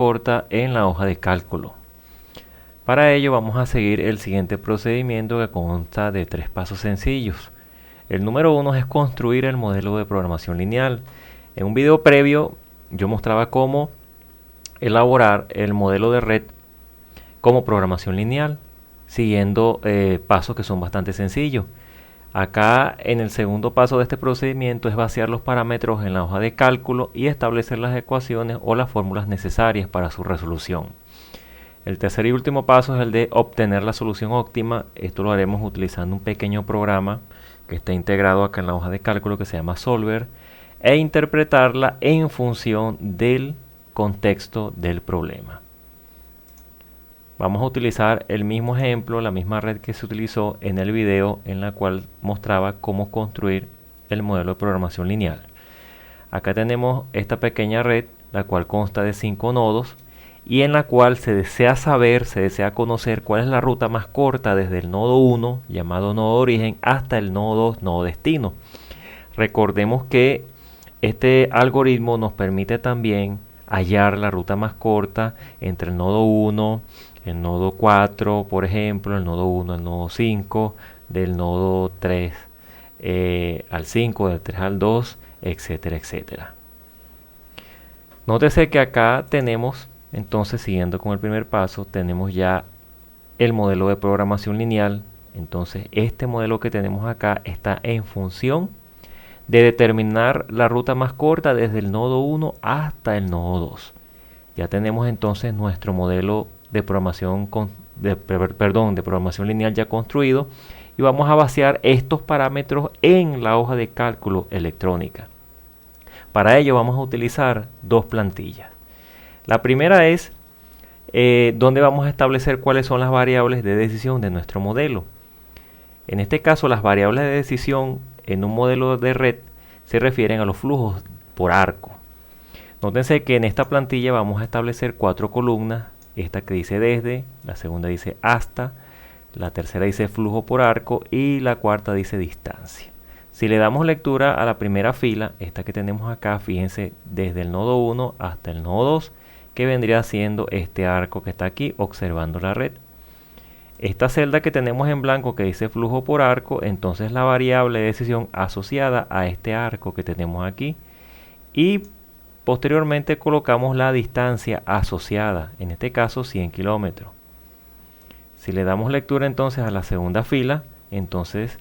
corta en la hoja de cálculo. Para ello vamos a seguir el siguiente procedimiento que consta de 3 pasos sencillos. El número 1 es construir el modelo de programación lineal. En un video previo yo mostraba cómo elaborar el modelo de red como programación lineal, siguiendo pasos que son bastante sencillos. Acá en el segundo paso de este procedimiento es vaciar los parámetros en la hoja de cálculo y establecer las ecuaciones o las fórmulas necesarias para su resolución. El tercer y último paso es el de obtener la solución óptima. Esto lo haremos utilizando un pequeño programa que está integrado acá en la hoja de cálculo que se llama Solver e interpretarla en función del contexto del problema. Vamos a utilizar el mismo ejemplo, la misma red que se utilizó en el video en la cual mostraba cómo construir el modelo de programación lineal. Acá tenemos esta pequeña red, la cual consta de 5 nodos y en la cual se desea saber, se desea conocer cuál es la ruta más corta desde el nodo 1, llamado nodo origen, hasta el nodo 2, nodo destino. Recordemos que este algoritmo nos permite también hallar la ruta más corta entre el nodo 1, el nodo 4, por ejemplo, el nodo 1 al nodo 5, del nodo 3 al 5, del 3 al 2, etcétera, etcétera. Nótese que acá tenemos, entonces, siguiendo con el primer paso, tenemos ya el modelo de programación lineal. Entonces, este modelo que tenemos acá está en función de determinar la ruta más corta desde el nodo 1 hasta el nodo 2. Ya tenemos entonces nuestro modelo de programación de programación lineal ya construido y vamos a vaciar estos parámetros en la hoja de cálculo electrónica. Para ello vamos a utilizar dos plantillas. La primera es donde vamos a establecer cuáles son las variables de decisión de nuestro modelo. En este caso, las variables de decisión en un modelo de red se refieren a los flujos por arco. Nótense que en esta plantilla vamos a establecer 4 columnas. Esta que dice desde, la segunda dice hasta, la tercera dice flujo por arco y la cuarta dice distancia. Si le damos lectura a la primera fila, esta que tenemos acá, fíjense, desde el nodo 1 hasta el nodo 2, que vendría siendo este arco que está aquí, observando la red. Esta celda que tenemos en blanco que dice flujo por arco, entonces la variable de decisión asociada a este arco que tenemos aquí. Y posteriormente colocamos la distancia asociada, en este caso 100 kilómetros. Si le damos lectura entonces a la segunda fila, entonces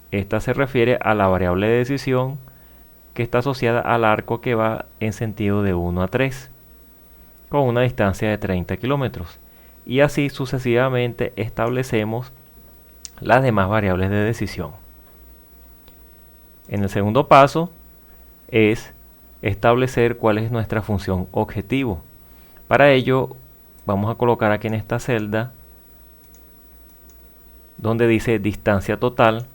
esta se refiere a la variable de decisión que está asociada al arco que va en sentido de 1 a 3, con una distancia de 30 kilómetros. Y así sucesivamente establecemos las demás variables de decisión. En el segundo paso es establecer cuál es nuestra función objetivo. Para ello vamos a colocar aquí en esta celda donde dice distancia total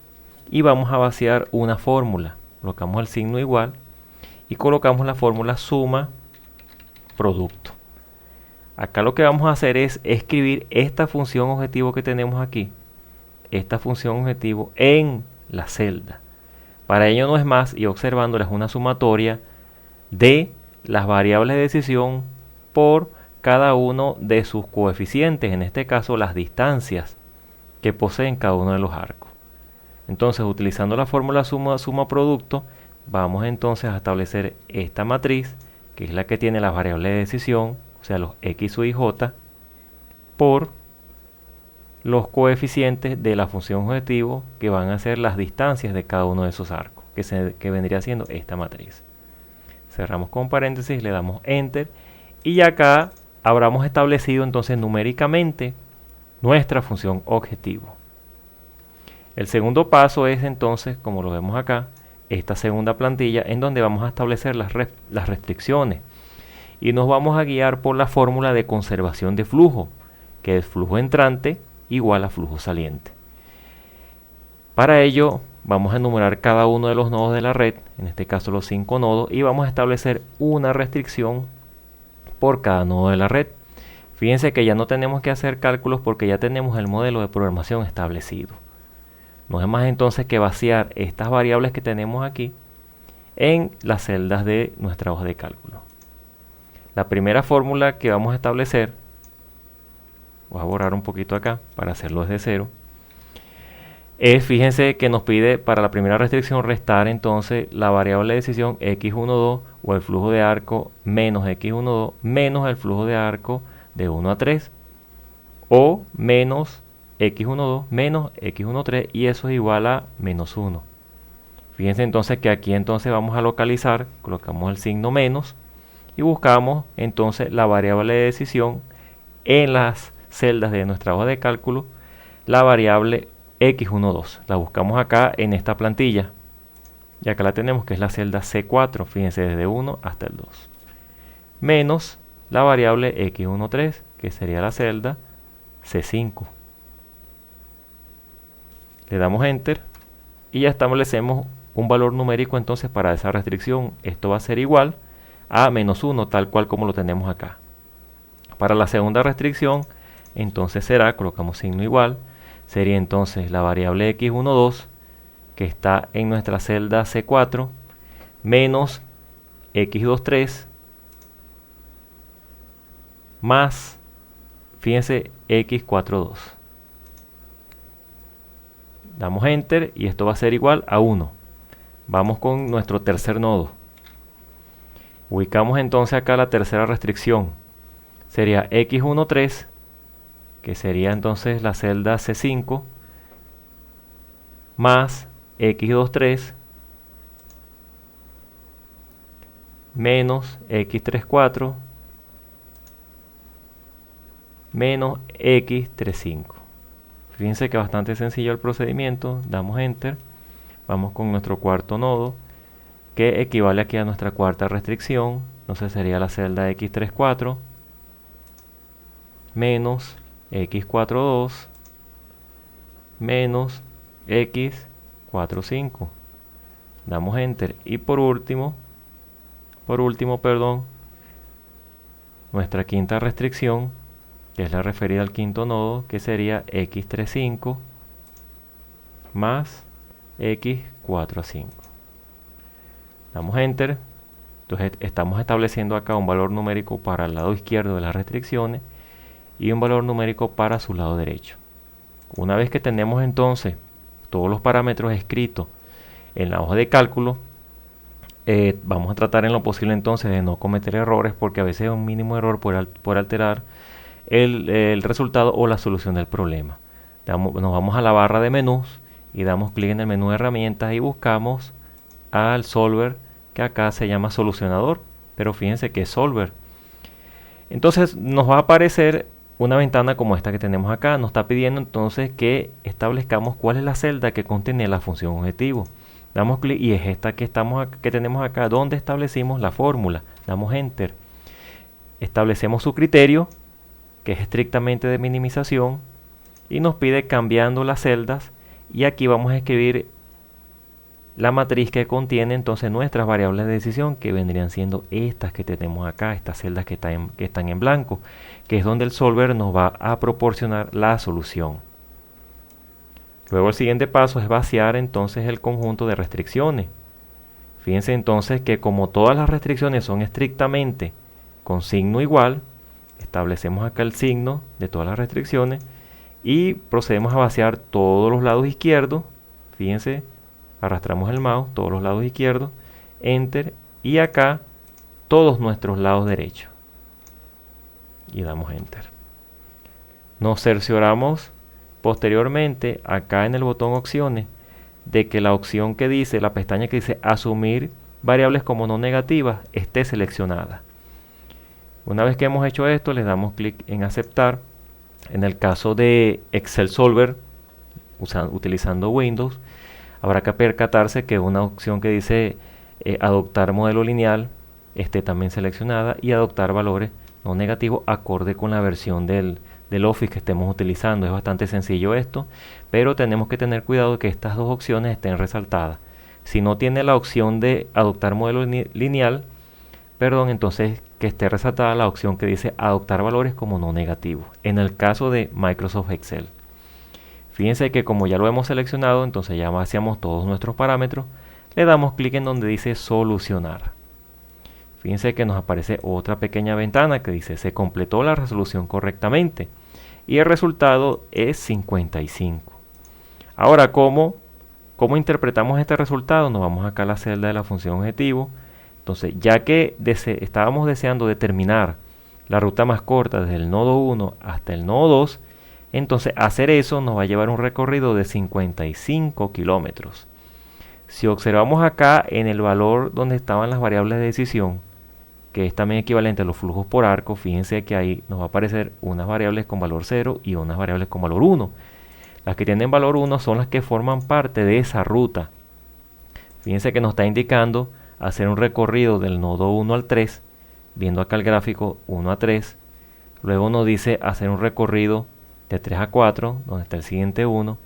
y vamos a vaciar una fórmula. Colocamos el signo igual y colocamos la fórmula suma producto. Acá lo que vamos a hacer es escribir esta función objetivo que tenemos aquí, esta función objetivo en la celda. Para ello no es más, y observándola, es una sumatoria de las variables de decisión por cada uno de sus coeficientes, en este caso las distancias que poseen cada uno de los arcos. Entonces, utilizando la fórmula suma producto, vamos entonces a establecer esta matriz, que es la que tiene las variables de decisión, o sea, los x, y j, por los coeficientes de la función objetivo, que van a ser las distancias de cada uno de esos arcos, que vendría siendo esta matriz. Cerramos con paréntesis, le damos enter y ya acá habremos establecido entonces numéricamente nuestra función objetivo. El segundo paso es entonces, como lo vemos acá, esta segunda plantilla en donde vamos a establecer las restricciones y nos vamos a guiar por la fórmula de conservación de flujo, que es flujo entrante igual a flujo saliente. Para ello vamos a enumerar cada uno de los nodos de la red, en este caso los 5 nodos, y vamos a establecer una restricción por cada nodo de la red. Fíjense que ya no tenemos que hacer cálculos porque ya tenemos el modelo de programación establecido. No es más entonces que vaciar estas variables que tenemos aquí en las celdas de nuestra hoja de cálculo. La primera fórmula que vamos a establecer, voy a borrar un poquito acá para hacerlo desde cero, fíjense que nos pide para la primera restricción restar entonces la variable de decisión x12 o el flujo de arco menos x12 menos el flujo de arco de 1 a 3 o menos x12 menos x13 y eso es igual a menos 1. Fíjense entonces que aquí entonces vamos a localizar, colocamos el signo menos y buscamos entonces la variable de decisión en las celdas de nuestra hoja de cálculo, la variable x12. La buscamos acá en esta plantilla. Y acá la tenemos que es la celda C4, fíjense desde 1 hasta el 2. Menos la variable x13, que sería la celda C5. Le damos Enter y ya establecemos un valor numérico entonces para esa restricción. Esto va a ser igual a menos 1, tal cual como lo tenemos acá. Para la segunda restricción, entonces será, colocamos signo igual, sería entonces la variable x12 que está en nuestra celda C4 menos x23 más, fíjense, x42. Damos Enter y esto va a ser igual a 1. Vamos con nuestro tercer nodo. Ubicamos entonces acá la tercera restricción. Sería x13, que sería entonces la celda C5, más x23 menos x34 menos x35. Fíjense que bastante sencillo el procedimiento. Damos Enter. Vamos con nuestro cuarto nodo, que equivale aquí a nuestra cuarta restricción. Entonces sería la celda x34 menos x42 menos x45. Damos Enter. Y por último, nuestra quinta restricción, que es la referida al quinto nodo, que sería x35 más x45. Damos Enter. Entonces estamos estableciendo acá un valor numérico para el lado izquierdo de las restricciones y un valor numérico para su lado derecho. Una vez que tenemos entonces todos los parámetros escritos en la hoja de cálculo, vamos a tratar en lo posible entonces de no cometer errores, porque a veces un mínimo error puede alterar el resultado o la solución del problema. Nos vamos a la barra de menús y damos clic en el menú de herramientas y buscamos al solver, que acá se llama solucionador, pero fíjense que es solver. Entonces nos va a aparecer una ventana como esta que tenemos acá. Nos está pidiendo entonces que establezcamos cuál es la celda que contiene la función objetivo. Damos clic y es esta que tenemos acá, donde establecimos la fórmula. Damos Enter. Establecemos su criterio, que es estrictamente de minimización, y nos pide cambiando las celdas, y aquí vamos a escribir la matriz que contiene entonces nuestras variables de decisión, que vendrían siendo estas que tenemos acá, estas celdas que están en blanco, que es donde el solver nos va a proporcionar la solución. Luego el siguiente paso es vaciar entonces el conjunto de restricciones. Fíjense entonces que como todas las restricciones son estrictamente con signo igual, establecemos acá el signo de todas las restricciones y procedemos a vaciar todos los lados izquierdos. Fíjense, arrastramos el mouse, todos los lados izquierdos, Enter, y acá todos nuestros lados derechos. Y damos Enter. Nos cercioramos posteriormente acá en el botón Opciones de que la opción que dice, la pestaña que dice Asumir variables como no negativas, esté seleccionada. Una vez que hemos hecho esto, le damos clic en Aceptar. En el caso de Excel Solver, utilizando Windows, habrá que percatarse que una opción que dice adoptar modelo lineal esté también seleccionada y adoptar valores no negativos acorde con la versión del Office que estemos utilizando. Es bastante sencillo esto, pero tenemos que tener cuidado de que estas dos opciones estén resaltadas. Si no tiene la opción de adoptar modelo lineal, entonces que esté resaltada la opción que dice adoptar valores como no negativos, en el caso de Microsoft Excel. Fíjense que como ya lo hemos seleccionado, entonces ya vaciamos todos nuestros parámetros, le damos clic en donde dice solucionar. fíjense que nos aparece otra pequeña ventana que dice se completó la resolución correctamente y el resultado es 55. Ahora, ¿cómo interpretamos este resultado? Nos vamos acá a la celda de la función objetivo. Entonces, ya que estábamos deseando determinar la ruta más corta desde el nodo 1 hasta el nodo 2, entonces hacer eso nos va a llevar un recorrido de 55 kilómetros. Si observamos acá en el valor donde estaban las variables de decisión, que es también equivalente a los flujos por arco, fíjense que ahí nos va a aparecer unas variables con valor 0 y unas variables con valor 1. Las que tienen valor 1 son las que forman parte de esa ruta. Fíjense que nos está indicando hacer un recorrido del nodo 1 al 3, viendo acá el gráfico 1 a 3. Luego nos dice hacer un recorrido de 3 a 4, donde está el siguiente 1.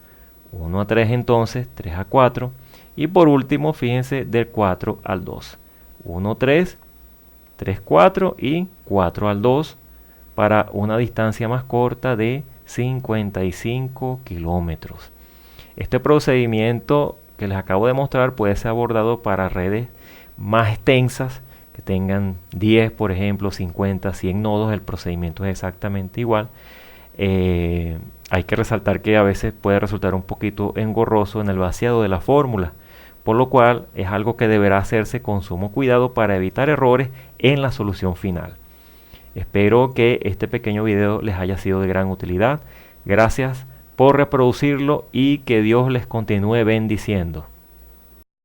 1 a 3 entonces, 3 a 4. Y por último, fíjense, del 4 al 2. 1, 3, 3, 4 y 4 al 2 para una distancia más corta de 55 kilómetros. Este procedimiento que les acabo de mostrar puede ser abordado para redes más extensas, que tengan 10, por ejemplo, 50, 100 nodos. El procedimiento es exactamente igual. Hay que resaltar que a veces puede resultar un poquito engorroso en el vaciado de la fórmula, por lo cual es algo que deberá hacerse con sumo cuidado para evitar errores en la solución final. Espero que este pequeño video les haya sido de gran utilidad. Gracias por reproducirlo y que Dios les continúe bendiciendo.